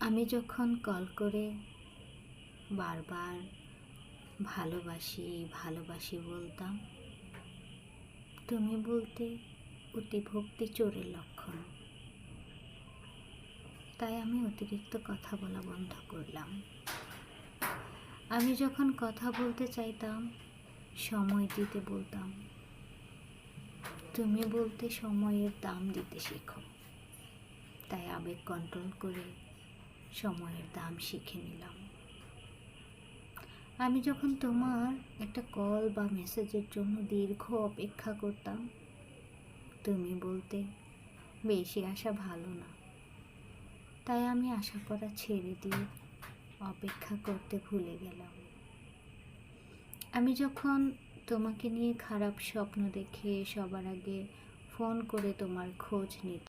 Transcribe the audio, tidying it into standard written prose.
আমি যখন কল করে বারবার ভালোবাসি ভালোবাসি বলতাম, তুমি বলতে অতিভক্তি চোরের লক্ষণ। তাই আমি অতিরিক্ত কথা বলা বন্ধ করলাম। আমি যখন কথা বলতে চাইতাম, সময় দিতে বলতাম, তুমি বলতে সময়ের দাম দিতে শেখো। তাই আবেগ কন্ট্রোল করে সময়ের দাম শিখে নিলাম। আমি যখন তোমার একটা কল বা মেসেজের জন্য দীর্ঘ অপেক্ষা করতাম, তুমি বলতে বেশি আশা ভালো না। তাই আমি আশা করা ছেড়ে দিয়ে অপেক্ষা করতে ভুলে গেলাম। আমি যখন তোমাকে নিয়ে খারাপ স্বপ্ন দেখে সবার আগে ফোন করে তোমার খোঁজ নিতাম,